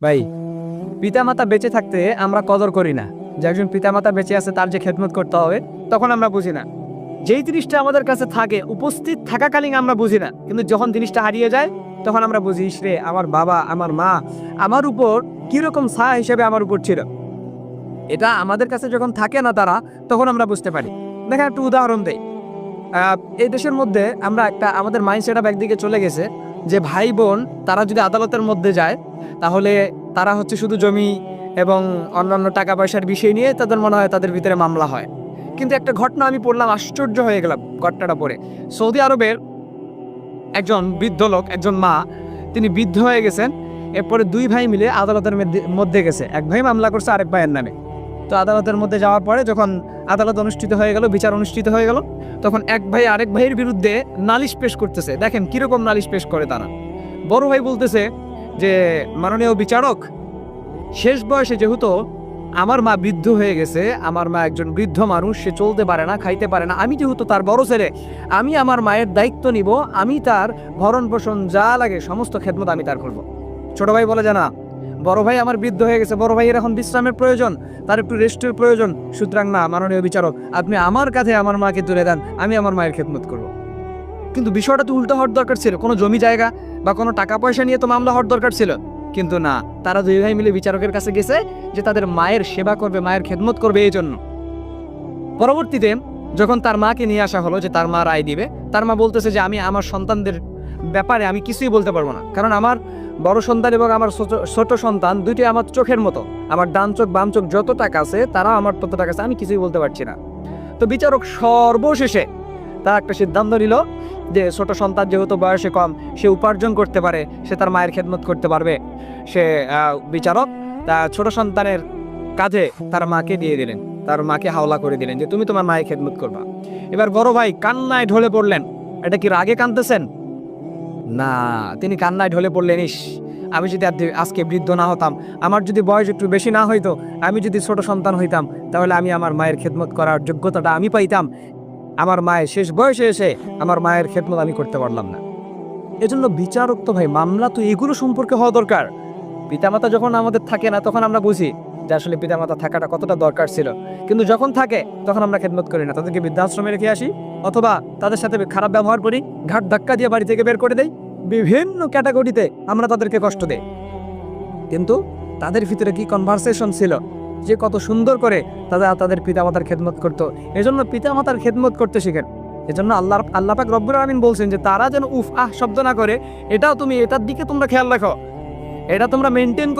ভাই, পিতামাতা বেঁচে থাকতে আমরা কদর করি না। যে একজন পিতামাতা বেঁচে আছে তার যে খেদমত করতে হবে, তখন আমরা বুঝি না। যেই জিনিসটা আমাদের কাছে থাকে উপস্থিত থাকাকালীন আমরা বুঝি না, কিন্তু যখন জিনিসটা হারিয়ে যায় তখন আমরা বুঝি, রে আমার বাবা আমার মা আমার উপর কিরকম ছায়া হিসেবে আমার উপর ছিল। এটা আমাদের কাছে যখন থাকে না তারা, তখন আমরা বুঝতে পারি। দেখেন একটা উদাহরণ দেই। এই দেশের মধ্যে আমরা আমাদের মাইন্ডসেট একদিকে চলে গেছে যে ভাই বোন তারা যদি আদালতের মধ্যে যায় তাহলে তারা হচ্ছে শুধু জমি এবং অন্যান্য টাকা পয়সার বিষয় নিয়ে তাদের মনে হয় তাদের ভিতরে মামলা হয়। কিন্তু একটা ঘটনা আমি পড়লাম, আশ্চর্য হয়ে গেলাম ঘটনাটা পড়ে। সৌদি আরবের একজন বৃদ্ধ লোক, একজন মা, তিনি বৃদ্ধ হয়ে গেছেন। এরপরে দুই ভাই মিলে আদালতের মধ্যে গেছে। এক ভাই মামলা করছে আরেক ভাইয়ের নামে। তো আদালতের মধ্যে যাওয়ার পরে যখন আদালত অনুষ্ঠিত হয়ে গেল, বিচার অনুষ্ঠিত হয়ে গেল, তখন এক ভাই আরেক ভাইয়ের বিরুদ্ধে নালিশ পেশ করতেছে। দেখেন কিরকম নালিশ পেশ করে তারা। বড় ভাই বলতেছে যে, মাননীয় বিচারক, শেষ বয়সে যেহেতু আমার মা বৃদ্ধ হয়ে গেছে, আমার মা একজন বৃদ্ধ মানুষ, সে চলতে পারে না, খাইতে পারে না, আমি যেহেতু তার বড় ছেলে, আমি আমার মায়ের দায়িত্ব নিব, আমি তার ভরণ পোষণ যা লাগে সমস্ত খেদমত আমি তার করব। ছোট ভাই বলে যে না, বড় ভাই আমার বৃদ্ধ হয়ে গেছে, বড় ভাইয়ের এখন বিশ্রামের প্রয়োজন, তার একটু রেস্টের প্রয়োজন, সুতরাং না মাননীয় বিচারক, আপনি আমার কাছে আমার মাকে তুলে দেন, আমি আমার মায়ের খেদমত করব। কিন্তু বিষয়টা তো উল্টো হওয়ার দরকার ছিল, কোনো জমি জায়গা বা কোনো টাকা পয়সা নিয়ে তো মামলা হওয়ার দরকার ছিল। কিন্তু না, তারা দুই ভাই মিলে বিচারকের কাছে গেছে যে তাদের মায়ের সেবা করবে, মায়ের খেদমত করবে। এই জন্য পরবর্তীতে যখন তার মাকে নিয়ে আসা হলো যে তার মা রায় দিবে, তার মা বলতেছে যে আমি আমার সন্তানদের ব্যাপারে আমি কিছুই বলতে পারবো না, কারণ আমার বড় সন্তান এবং আমার ছোট সন্তান দুইটি আমার চোখের মতো, আমার ডান চোখ বাম চোখ যত টাকা আছে তারা আমার তত টাকা আছে, আমি কিছুই বলতে পারছি না। তো বিচারক সর্বশেষে তার একটা সিদ্ধান্ত নিল যে ছোট সন্তান যেহেতু বয়সে কম, সে উপার্জন করতে পারে, সে তার মায়ের খেদমত করতে পারবে। সে বিচারক তার ছোট সন্তানের কাঁধে তার মাকে দিয়ে দিলেন, তার মাকে হাওলা করে দিলেন যে তুমি তোমার মায়ের খেদমত করবা। এবার বড় ভাই কান্নায় ঢলে পড়লেন। এটা কি রাগে কাঁদতেছেন? না, তিনি কান্নায় ঢলে পড়লেন, ইস, আমি যদি আজকে বৃদ্ধ না হতাম, আমার যদি বয়স একটু বেশি না হইতো, আমি যদি ছোট সন্তান হইতাম, তাহলে আমি আমার মায়ের খেদমত করার যোগ্যতাটা আমি পাইতাম। আমার মায়ের শেষ বয়সে এসে আমার মায়ের খেদমত আমি করতে পারলাম না। এজন্য বিচারক তো ভাই, মামলা তো এগুলো সম্পর্কে হওয়া দরকার। পিতামাতা যখন আমাদের থাকে না তখন আমরা বুঝি যে আসলে পিতামাতা থাকাটা কতটা দরকার ছিল, কিন্তু যখন থাকে তখন আমরা খেদমত করি না, তাদেরকে বৃদ্ধাশ্রমে রেখে আসি অথবা তাদের সাথে খারাপ ব্যবহার করি, ঘাট ধাক্কা দিয়ে বাড়ি থেকে বের করে দেই, বিভিন্ন ক্যাটাগরিতে আমরা তাদেরকে কষ্ট দেই। কিন্তু তাদের ভিতরে কি কনভারসেশন ছিল যে কত সুন্দর করে তাদের পিতামাতার খেদমত করতো। এজন্য পিতামাতার খেদমত করতে শিখেন। এজন্য আল্লাহ পাক রব্বুল আলামিন বলছেন যে তারা যেন উফ আহ শব্দ না করে, এটার দিকে তোমরা খেয়াল রাখো, এটা তোমরা মেনটেন করে